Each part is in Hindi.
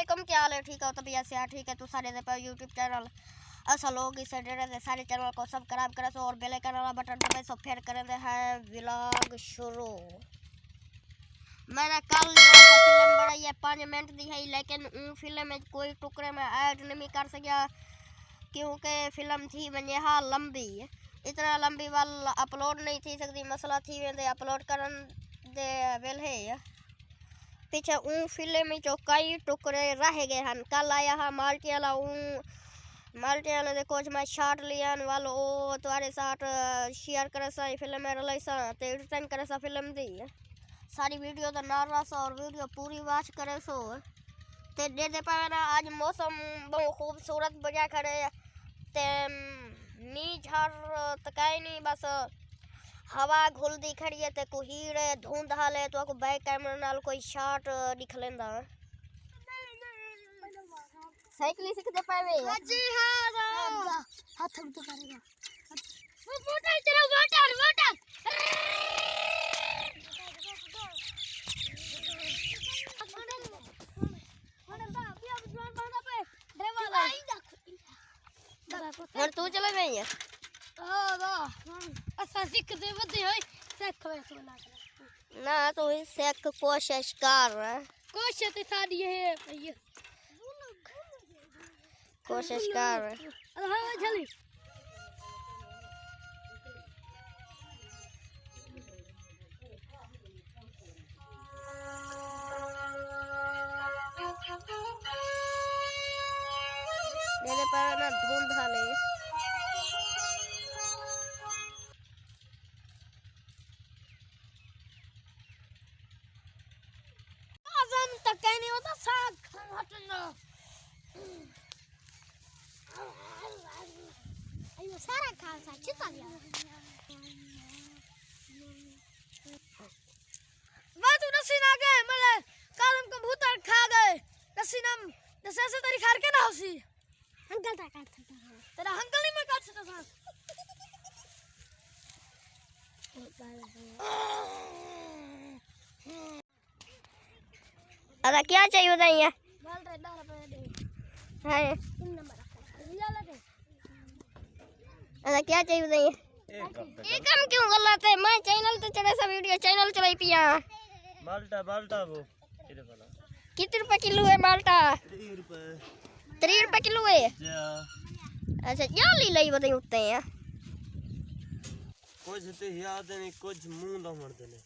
वालेकुम, क्या हाल है? ठीक है, तबीयत से ठीक है। तो सारे दे पर यूट्यूब चैनल असल लोग इस सारे चैनल को सब्सक्राइब करें सो और बेल आइकन वाला बटन दबाए सो फिर करें हैं व्लॉग शुरू। मैंने कल जो फिल्म बनाई है 5 मिनट दी है, लेकिन उन फिल्म में कोई टुकड़े में ऐड नहीं कर सकिया क्योंकि फिल्म थी वजह लंबी। इतना लंबी वाल अपलोड नहीं थी सकती, मसला थी वे अपलोड करन दे वेल है पीछे उन फिल्म में जो कई टुकड़े रह गए हैं। कल आया है माल्टी वाला माल्टी वाले दे कुछ मैं शॉट लिया वालो ओ तुम्हारे साथ शेयर करे सा फिल्म में रलाई सा ते रिटर्न करे सा फिल्म दी सारी वीडियो तो ना रहा सा और वीडियो पूरी वॉच करे सो ते दे दे पावे ना। आज मौसम बहुत खूबसूरत बजा खड़े ते नी झार तकाई नहीं बस हवा घुलदी खड़ी है ते को हीरे धुंध हाले तो को बैक कैमरा नाल कोई शॉट दिख लेंदा साइकिल सीख दे पावे। हाजी हां हाथ उठ करेगा वो मोटर चलो मोटर मोटर और तू चला गई है असा सीख दे बदे होई सीख वे तो ना तो सीख कोशिश कर कोशिश ते साडी है भैया कोशिश कर हां जल्दी मेरे पर ना धुंध हाले आजन तक नहीं होता साग हटना अयो सारा खा सा चिता लिया बात नसीना गए मले कालम को भूतर खा गए नसीनम जैसे ऐसे तरी खार के ना होसी अंकल ता काट सकता तेरा अंकल ही मैं काट सकता था अरे क्या चाहिए बताइए बोल रहे 10 रुपए दे है 3 नंबर लिया ले अरे क्या चाहिए बताइए ये काम क्यों गलत है मैं चैनल तो चढ़े सा वीडियो चैनल चलाई पिया माल्टा माल्टा वो कितने वाला कितने रुपए किलो है माल्टा 3 रुपए किलो है अच्छा क्या ली लाई बताइए उठते हैं कुछ ते याद नहीं कुछ मुंह ला मार देने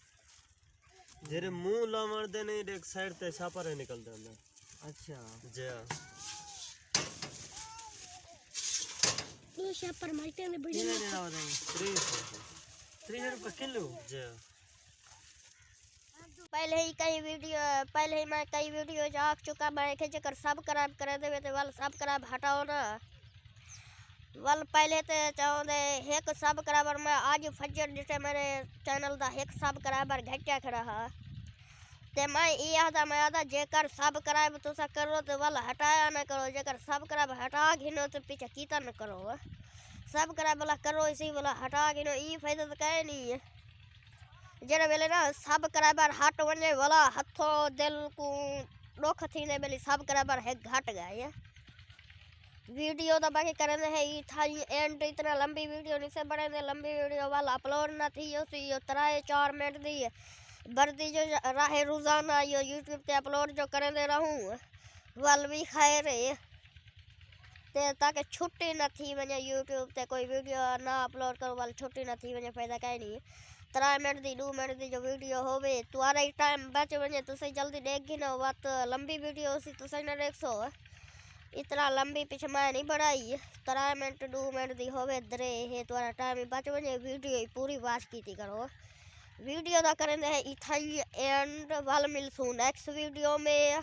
जेरे मुंह ला मार देने एक साइड ते छापा रे निकल देना अच्छा जे ये छापर मारते ने बड़ी ये ना बताइए 3 रुपए किलो जे पहले ही मैं कई वीडियो जा चुका मैं के जकर सब्सक्राइब कर देवे ते वाल सब्सक्राइब हटाओ ना वाल पहले ते चाहो दे एक सब्सक्राइबर में आज फजर जिसे मेरे चैनल दा एक सब्सक्राइबर घटया खड़ा है ते मैं मैं आदा जेकर सब्सक्राइब तुसा करो तो वाल हटाया ना करो जेकर सब्सक्राइब हटा घिनो तो पीछे कीता न करो सब्सक्राइब वाला करो इसी वाला हटा घिनो ई फायदा तो कहे नहीं है जरा वेले ना सब्सक्राइबर हट वने वाला हथो दिल को दुख थी ने बेली सब्सक्राइबर है घट गए वीडियो तो बाकी करने है ई था एंड इतना लंबी वीडियो नहीं से बने लंबी वीडियो वाला अपलोड ना थी यो 3-4 मिनट दी बर्दी जो राहे रोजाना यो यूट्यूब पे अपलोड जो करने रहूं वाल भी खाए रे ते ताकि छुट्टी न थी वने यूट्यूब ते कोई वीडियो ना अपलोड करो वाल छुट्टी न थी वने फायदा काई नहीं 3 मिनट दी 2 मिनट दी जो वीडियो होवे तुम्हारा टाइम बच वने तुसे जल्दी देख गी ना बात लंबी वीडियो सी तुसे न देख सो इतना लंबी पीछे मैं नहीं बढ़ाई 3 मिनट 2 मिनट दी होवे दरे है तुम्हारा टाइम बच वने वीडियो पूरी वॉच कीती करो वीडियो दा करेंदे है इथाई एंड वाल मिलसू नेक्स्ट वीडियो में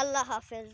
अल्लाह हाफिज।